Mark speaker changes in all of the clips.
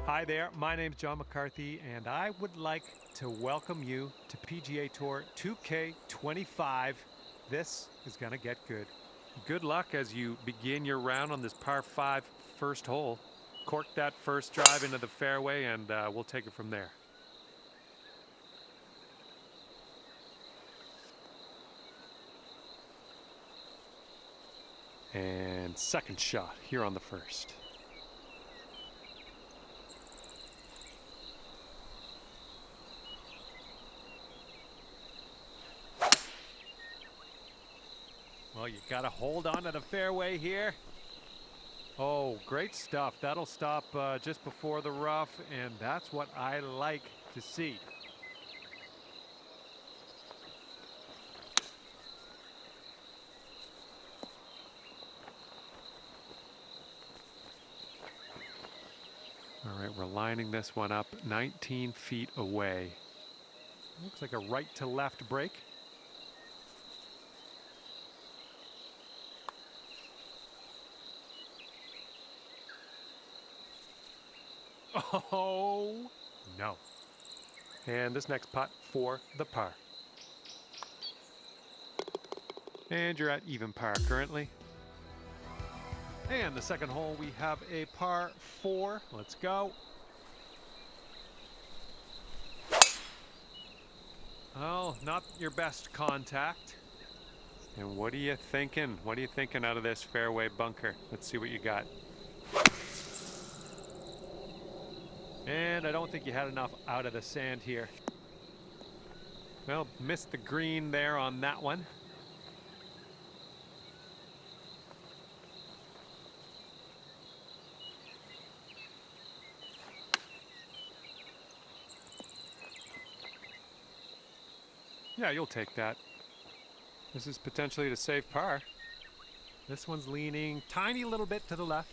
Speaker 1: Hi there, my name's John McCarthy, and I would like to welcome you to PGA Tour 2K25. This is going to get good. Good luck as you begin your round on this par 5 first hole. Cork that first drive into the fairway, and we'll take it from there. And second shot here on the first. Well, you got to hold on to the fairway here. Oh, great stuff. That'll stop just before the rough, and that's what I like to see. All right, we're lining this one up 19 feet away. Looks like a right to left break. Oh, no. And this next putt for the par. And you're at even par currently. And the second hole, we have a par 4. Let's go. Oh, not your best contact. And what are you thinking? What are you thinking out of this fairway bunker? Let's see what you got. And I don't think you had enough out of the sand here. Well, missed the green there on that one. Yeah, you'll take that. This is potentially to save par. This one's leaning tiny little bit to the left.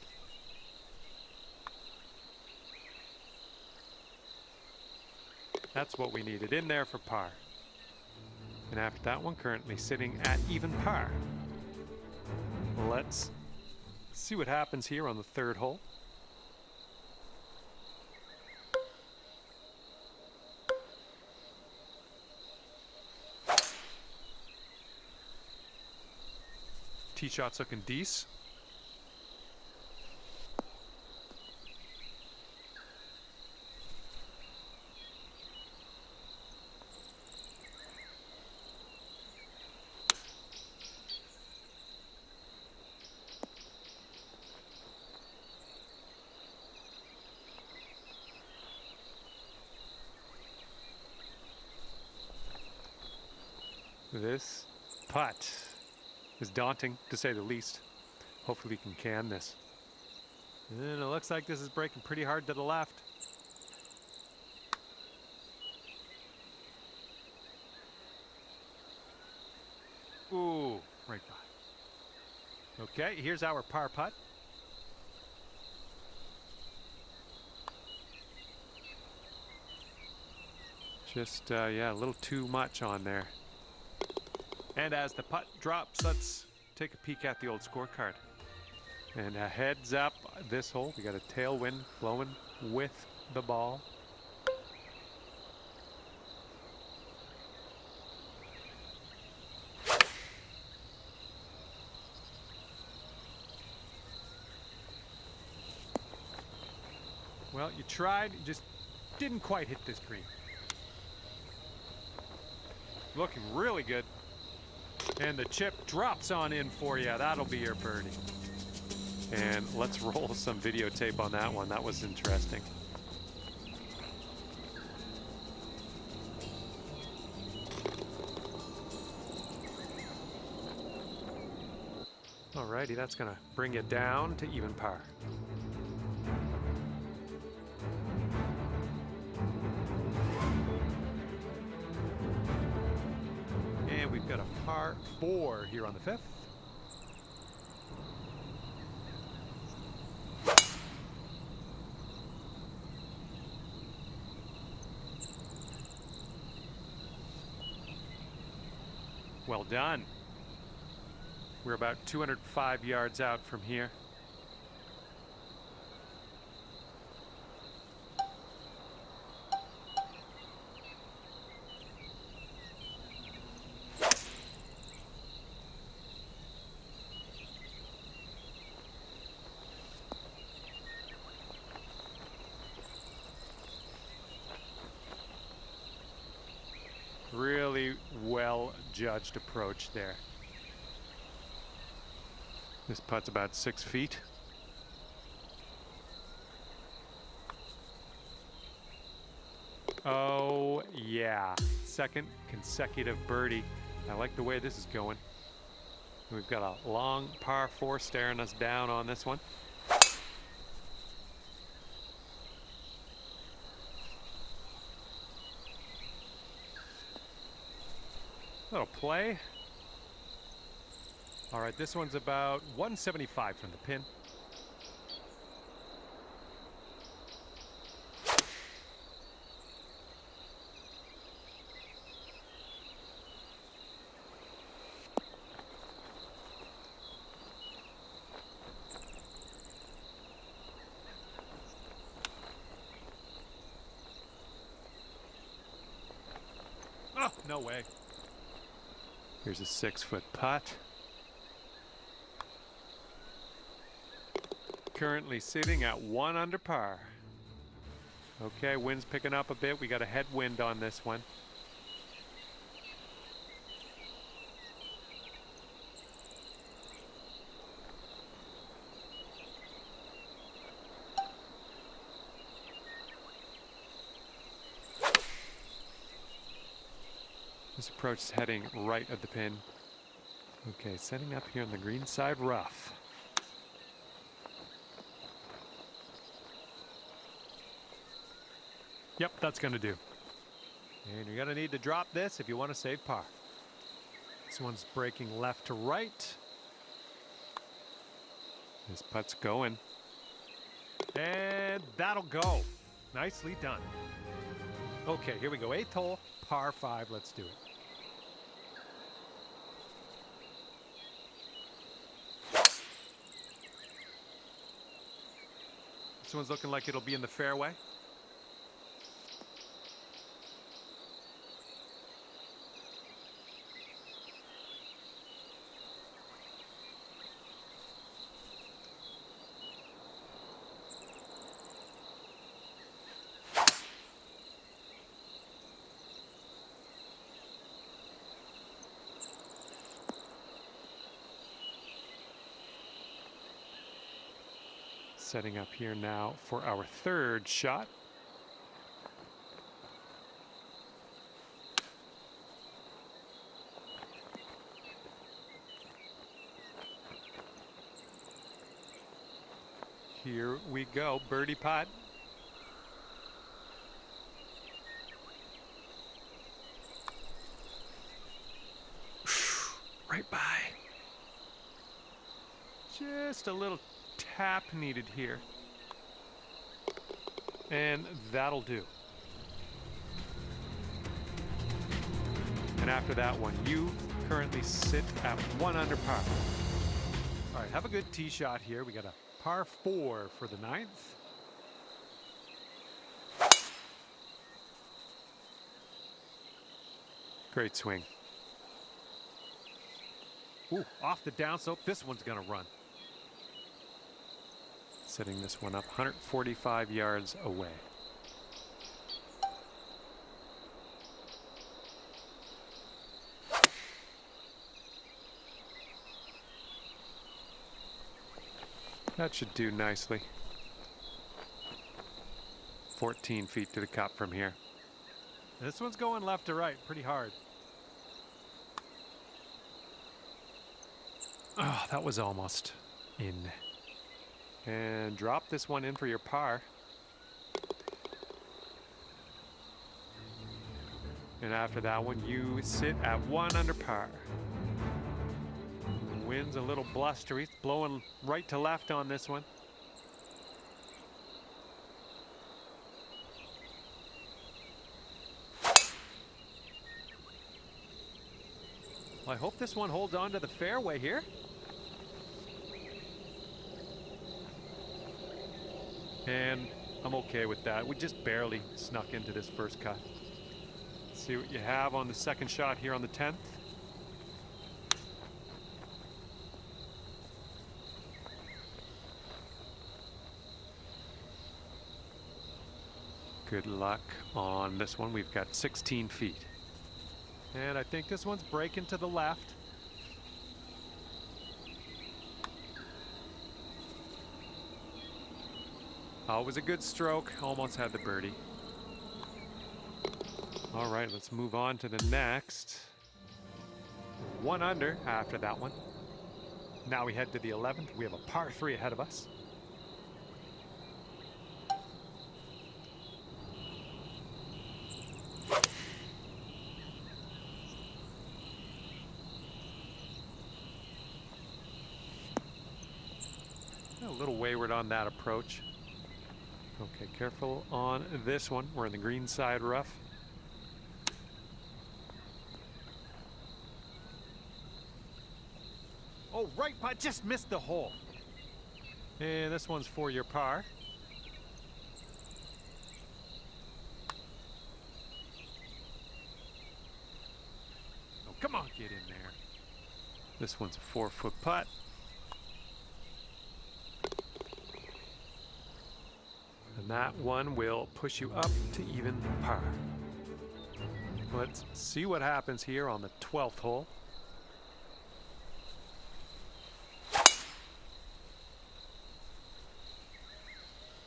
Speaker 1: That's what we needed in there for par. And after that one, currently sitting at even par. Let's see what happens here on the third hole. Tee shot's looking decent. This putt is daunting, to say the least. Hopefully we can this. And it looks like this is breaking pretty hard to the left. Ooh, right by. Okay, here's our par putt. Just, yeah, a little too much on there. And as the putt drops, let's take a peek at the old scorecard. And a heads up this hole. We got a tailwind blowing with the ball. Well, you tried, you just didn't quite hit this green. Looking really good. And the chip drops on in for you. That'll be your birdie. And let's roll some videotape on that one. That was interesting. Alrighty, that's gonna bring you down to even par. And we've got a par 4 here on the 5th. Well done. We're about 205 yards out from here. Really well judged approach there. This putt's about 6 feet. Oh yeah, second consecutive birdie. I like the way this is going. We've got a long par 4 staring us down on this one. Little play. All right, this one's about 175 from the pin. Oh, no way. Here's a 6-foot putt. Currently sitting at 1 under par. Okay, wind's picking up a bit. We got a headwind on this one. This approach is heading right at the pin. Okay, setting up here on the green side rough. Yep, that's gonna do. And you're gonna need to drop this if you want to save par. This one's breaking left to right. This putt's going. And that'll go. Nicely done. Okay, here we go. 8th hole, par 5. Let's do it. This one's looking like it'll be in the fairway. Setting up here now for our 3rd shot. Here we go, birdie putt. Right by. Just a little tap needed here. And that'll do. And after that one, you currently sit at 1 under par. All right, have a good tee shot here. We got a par 4 for the 9th. Great swing. Ooh, off the downslope. This one's gonna run. Setting this one up 145 yards away. That should do nicely. 14 feet to the cup from here. This one's going left to right pretty hard. Oh, that was almost in. And drop this one in for your par. And after that one, you sit at 1 under par. The wind's a little blustery. It's blowing right to left on this one. Well, I hope this one holds on to the fairway here. And I'm okay with that. We just barely snuck into this first cut. Let's see what you have on the 2nd shot here on the 10th. Good luck on this one. We've got 16 feet. And I think this one's breaking to the left. Always a good stroke. Almost had the birdie. All right, let's move on to the next. 1 under after that one. Now we head to the 11th. We have a par 3 ahead of us. A little wayward on that approach. Okay, careful on this one. We're in the green side rough. Oh, right, but just missed the hole. And this one's for your par. Oh, come on, get in there. This one's a 4-foot putt. And that one will push you up to even par. Let's see what happens here on the 12th hole.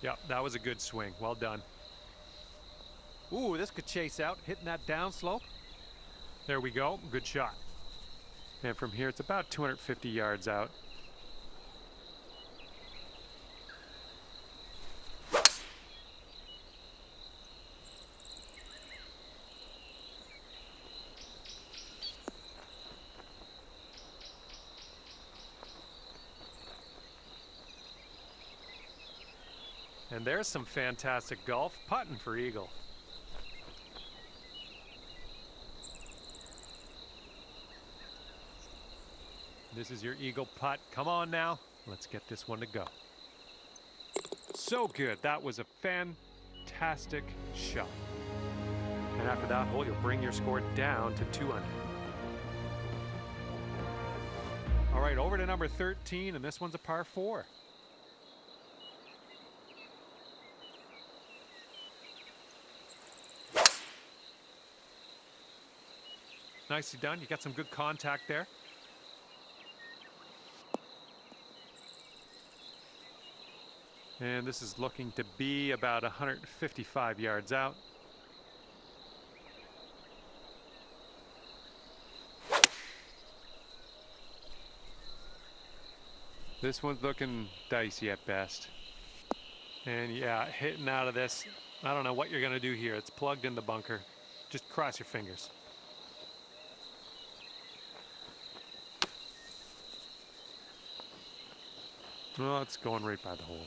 Speaker 1: Yep, that was a good swing. Well done. Ooh, this could chase out, hitting that downslope. There we go. Good shot. And from here, it's about 250 yards out. And there's some fantastic golf putting for eagle. This is your eagle putt. Come on now. Let's get this one to go. So good. That was a fantastic shot. And after that hole, you'll bring your score down to 2 under. All right, over to number 13, and this one's a par 4. Nicely done. You got some good contact there. And this is looking to be about 155 yards out. This one's looking dicey at best. And yeah, hitting out of this, I don't know what you're going to do here. It's plugged in the bunker. Just cross your fingers. Well, it's going right by the hole.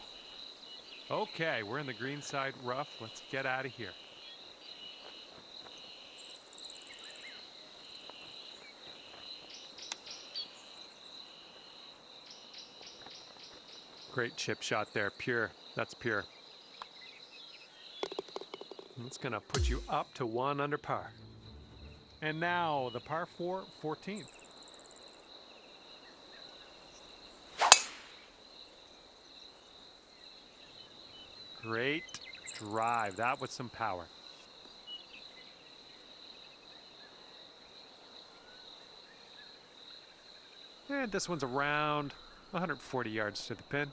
Speaker 1: Okay, we're in the green side rough. Let's get out of here. Great chip shot there. Pure. That's pure. It's going to put you up to 1 under par. And now the par 4, 14th. Great drive. That was some power. And this one's around 140 yards to the pin.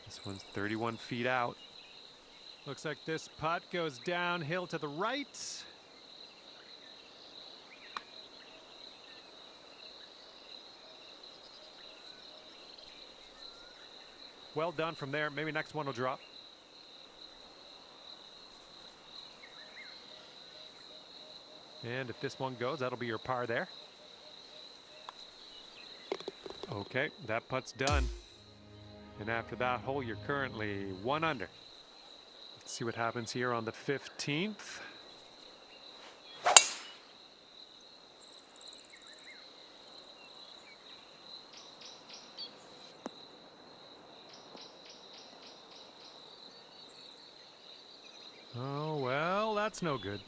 Speaker 1: This one's 31 feet out. Looks like this putt goes downhill to the right. Well done from there. Maybe next one will drop. And if this one goes, that'll be your par there. Okay, that putt's done. And after that hole, you're currently 1 under. Let's see what happens here on the 15th. Oh, well, that's no good.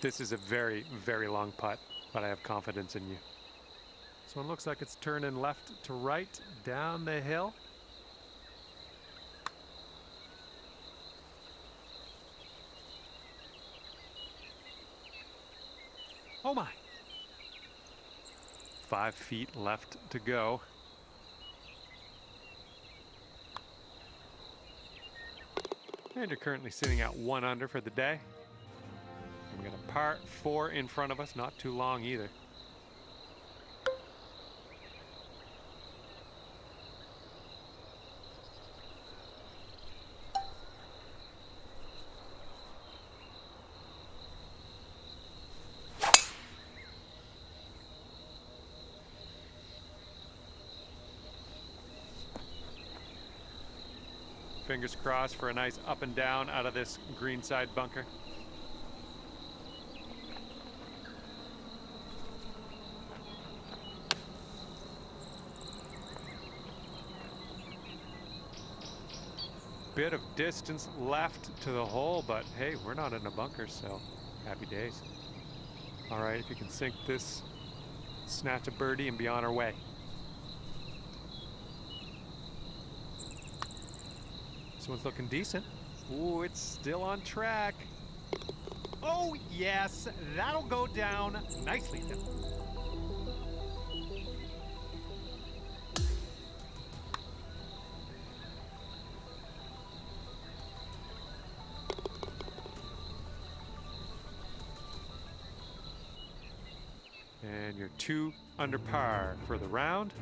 Speaker 1: This is a very, very long putt, but I have confidence in you. This one looks like it's turning left to right down the hill. Oh my! 5 feet left to go. And you're currently sitting at 1 under for the day. We got a par 4 in front of us, not too long either. Fingers crossed for a nice up and down out of this greenside bunker. Bit of distance left to the hole, but hey, we're not in a bunker, so happy days. All right, if you can sink this, snatch a birdie and be on our way. This one's looking decent. Ooh, it's still on track. Oh yes, that'll go down nicely done. And you're 2 under par for the round.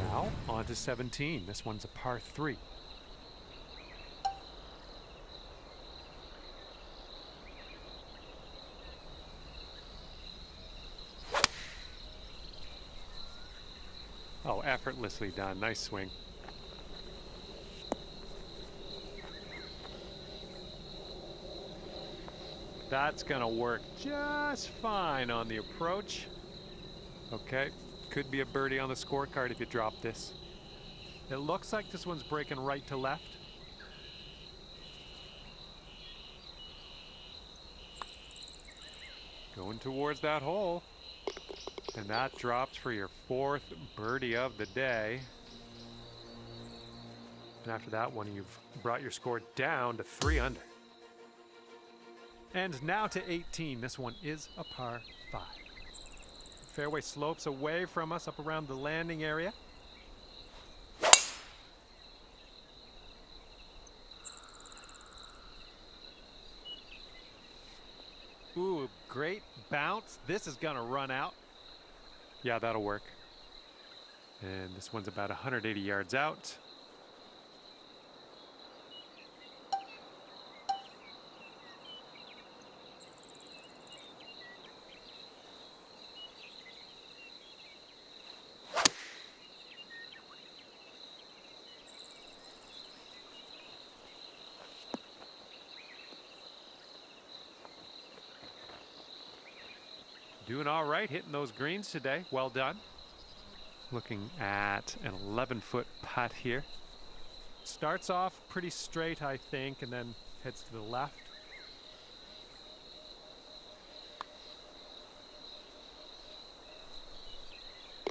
Speaker 1: Now on to 17. This one's a par 3. Oh, effortlessly done. Nice swing. That's gonna work just fine on the approach. Okay, could be a birdie on the scorecard if you drop this. It looks like this one's breaking right to left. Going towards that hole. And that drops for your 4th birdie of the day. And after that one, you've brought your score down to 3 under. And now to 18. This one is a par 5. Fairway slopes away from us up around the landing area. Ooh, great bounce. This is gonna run out. Yeah, that'll work. And this one's about 180 yards out. Doing all right, hitting those greens today. Well done. Looking at an 11-foot putt here. Starts off pretty straight, I think, and then heads to the left.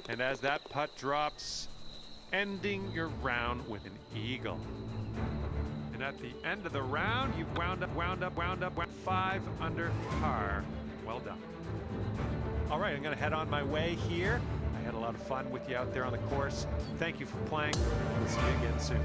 Speaker 1: And as that putt drops, ending your round with an eagle. And at the end of the round, you've wound up 5 under par. Well done. All right, I'm gonna head on my way here. I had a lot of fun with you out there on the course. Thank you for playing. We'll see you again soon.